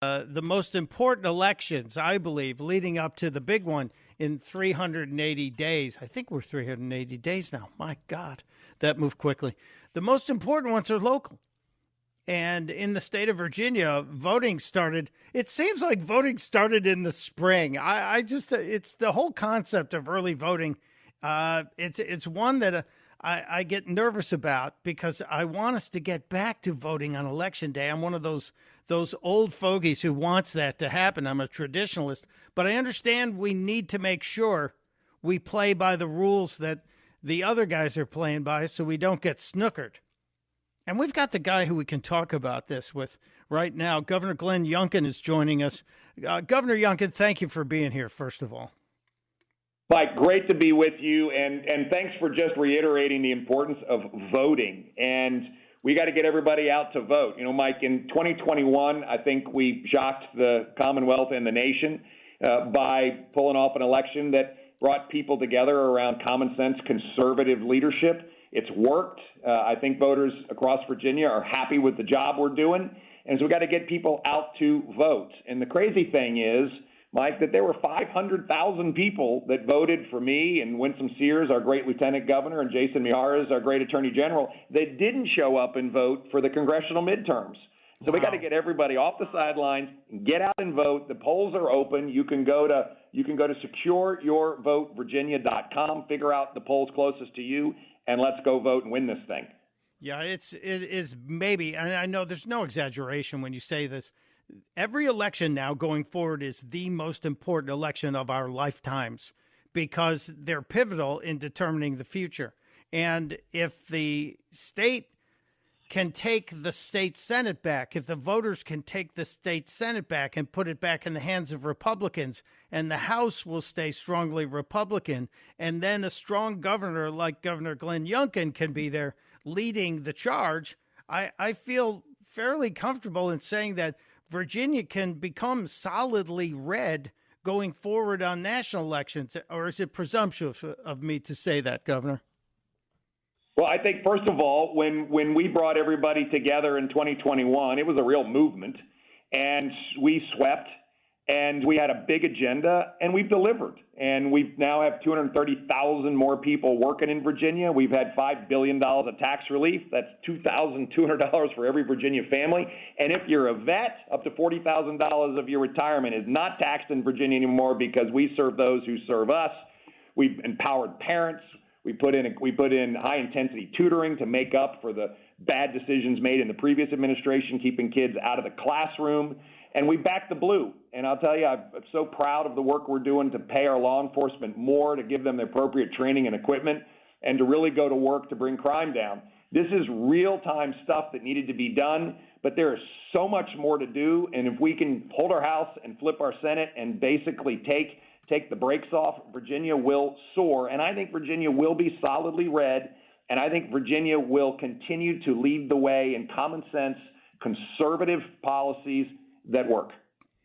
the most important elections, I believe, leading up to the big one in 380 days. I think we're 380 days now. My God, that moved quickly. The most important ones are local. And in the state of Virginia, voting started. It seems like voting started in the spring. I just, it's the whole concept of early voting. It's one that I get nervous about because I want us to get back to voting on election day. I'm one of those old fogies who wants that to happen. I'm a traditionalist, but I understand we need to make sure we play by the rules that the other guys are playing by so we don't get snookered. And we've got the guy who we can talk about this with right now. Governor Glenn Youngkin is joining us. Governor Youngkin, thank you for being here, first of all. Mike, great to be with you, and thanks for just reiterating the importance of voting. And we got to get everybody out to vote. You know, Mike, in 2021, I think we shocked the Commonwealth and the nation by pulling off an election that brought people together around common sense, conservative leadership. It's worked. I think voters across Virginia are happy with the job we're doing. And so we got to get people out to vote. And the crazy thing is, Mike, that there were 500,000 people that voted for me and Winsome Sears, our great lieutenant governor, and Jason Miyares, our great attorney general, that didn't show up and vote for the congressional midterms. So we got to get everybody off the sidelines, get out and vote. The polls are open. You can go to secureyourvotevirginia.com, figure out the polls closest to you, and let's go vote and win this thing. Yeah, it is maybe, and I know there's no exaggeration when you say this. Every election now going forward is the most important election of our lifetimes because they're pivotal in determining the future. And if the state can take the state Senate back, if the voters can take the state Senate back and put it back in the hands of Republicans, and the House will stay strongly Republican, and then a strong governor like Governor Glenn Youngkin can be there leading the charge, I feel fairly comfortable in saying that Virginia can become solidly red going forward on national elections. Or is it presumptuous of me to say that, Governor? Well, I think, first of all, when we brought everybody together in 2021, it was a real movement, and we swept, and we had a big agenda, and we've delivered. And we now have 230,000 more people working in Virginia. We've had $5 billion of tax relief. That's $2,200 for every Virginia family. And if you're a vet, up to $40,000 of your retirement is not taxed in Virginia anymore because we serve those who serve us. We've empowered parents. We put in high-intensity tutoring to make up for the bad decisions made in the previous administration, keeping kids out of the classroom. And we back the blue. And I'll tell you, I'm so proud of the work we're doing to pay our law enforcement more, to give them the appropriate training and equipment, and to really go to work to bring crime down. This is real-time stuff that needed to be done, but there is so much more to do. And if we can hold our House and flip our Senate and basically take the brakes off, Virginia will soar. And I think Virginia will be solidly red, and I think Virginia will continue to lead the way in common sense, conservative policies that work.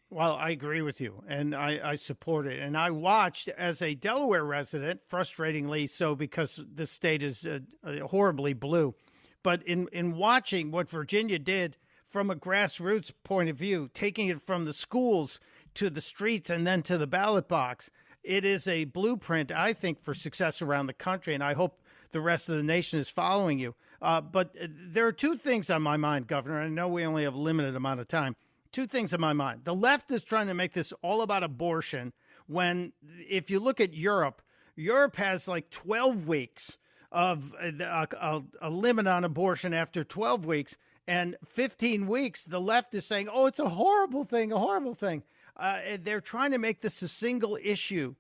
Well, I agree with you, and I support it. And I watched as a Delaware resident, frustratingly so because the state is horribly blue. But in watching what Virginia did from a grassroots point of view, taking it from the schools to the streets and then to the ballot box, it is a blueprint, I think, for success around the country. And I hope the rest of the nation is following you. But there are two things on my mind, Governor. I know we only have a limited amount of time. Two things in my mind. The left is trying to make this all about abortion when, if you look at Europe, Europe has like 12 weeks of a limit on abortion after 12 weeks. And 15 weeks, the left is saying, oh, it's a horrible thing, a horrible thing. They're trying to make this a single issue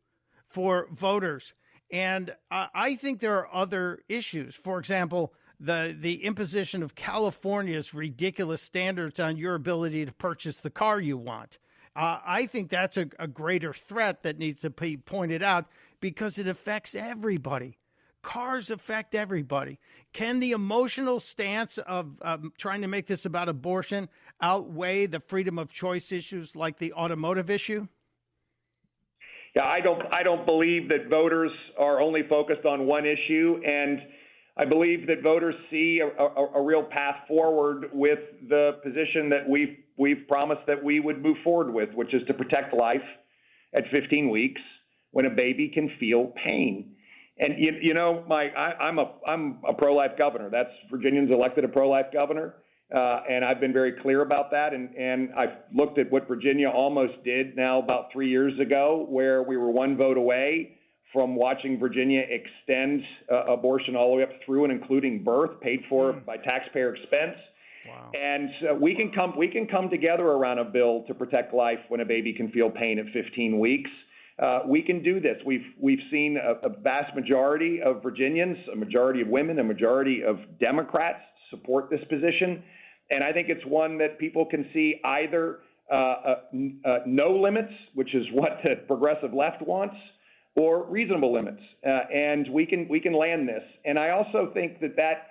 for voters. And I think there are other issues. For example, the imposition of California's ridiculous standards on your ability to purchase the car you want. I think that's a greater threat that needs to be pointed out because it affects everybody. Cars affect everybody. Can the emotional stance of trying to make this about abortion outweigh the freedom of choice issues like the automotive issue? Yeah, I don't believe that voters are only focused on one issue, and I believe that voters see a real path forward with the position that we've we've promised that we would move forward with, which is to protect life at 15 weeks when a baby can feel pain. And Mike, I'm a pro-life governor. That's Virginians elected a pro-life governor, and I've been very clear about that. And I've looked at what Virginia almost did now about 3 years ago, where we were one vote away from watching Virginia extend abortion all the way up through and including birth, paid for by taxpayer expense. Wow. And we can come together around a bill to protect life when a baby can feel pain at 15 weeks. We can do this. We've seen a vast majority of Virginians, a majority of women, a majority of Democrats support this position. And I think it's one that people can see either no limits, which is what the progressive left wants, or reasonable limits. And we can land this. And I also think that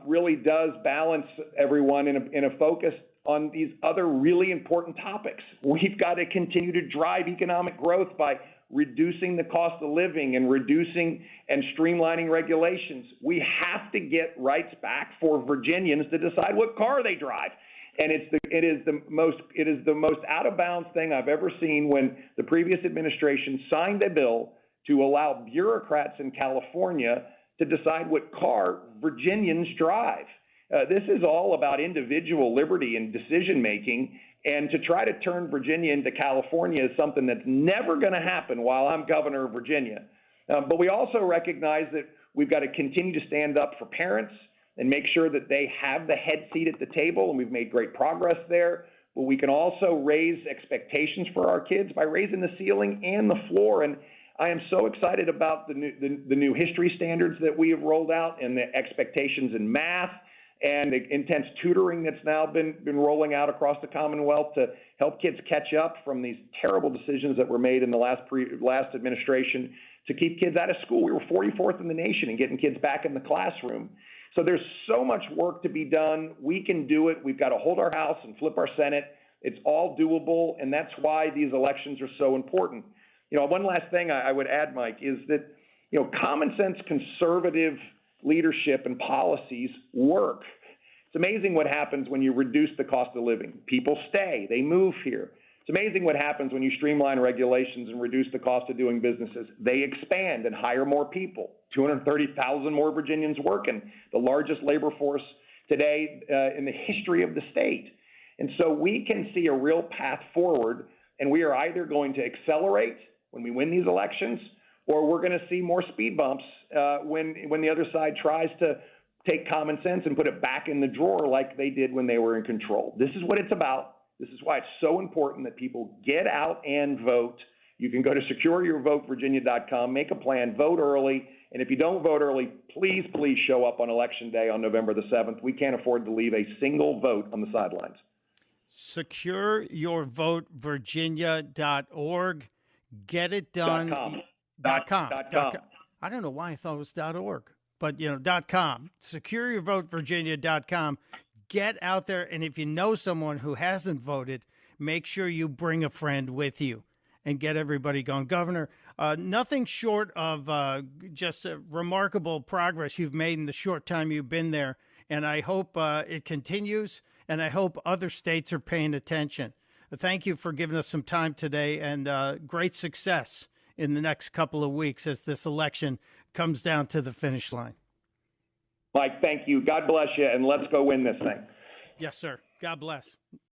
really does balance everyone in a focus on these other really important topics. We've got to continue to drive economic growth by reducing the cost of living and reducing and streamlining regulations. We have to get rights back for Virginians to decide what car they drive. And it is the most out of bounds thing I've ever seen when the previous administration signed a bill to allow bureaucrats in California to decide what car Virginians drive. This is all about individual liberty and decision making, and to try to turn Virginia into California is something that's never going to happen while I'm governor of Virginia. But we also recognize that we've got to continue to stand up for parents and make sure that they have the head seat at the table, and we've made great progress there. But we can also raise expectations for our kids by raising the ceiling and the floor. And I am so excited about the new history standards that we have rolled out, and the expectations in math, and the intense tutoring that's now been rolling out across the Commonwealth to help kids catch up from these terrible decisions that were made in the last administration to keep kids out of school. We were 44th in the nation in getting kids back in the classroom. So there's so much work to be done. We can do it. We've got to hold our House and flip our Senate. It's all doable, and that's why these elections are so important. One last thing I would add, Mike, is that, common sense conservative leadership and policies work. It's amazing what happens when you reduce the cost of living. People stay, they move here. It's amazing what happens when you streamline regulations and reduce the cost of doing businesses. They expand and hire more people. 230,000 more Virginians working, the largest labor force today in the history of the state. And so we can see a real path forward, and we are either going to accelerate when we win these elections, or we're going to see more speed bumps when the other side tries to take common sense and put it back in the drawer like they did when they were in control. This is what it's about. This is why it's so important that people get out and vote. You can go to secureyourvotevirginia.com, make a plan, vote early. And if you don't vote early, please show up on Election Day on November the 7th. We can't afford to leave a single vote on the sidelines. Secureyourvotevirginia.org. Get it done. .com. I don't know why I thought it was .org, but .com. Secureyourvotevirginia.com. Get out there, and if you know someone who hasn't voted, make sure you bring a friend with you and get everybody going. Governor, nothing short of just a remarkable progress you've made in the short time you've been there, and I hope it continues, and I hope other states are paying attention. Thank you for giving us some time today, and great success in the next couple of weeks as this election comes down to the finish line. Mike, thank you. God bless you, and let's go win this thing. Yes, sir. God bless.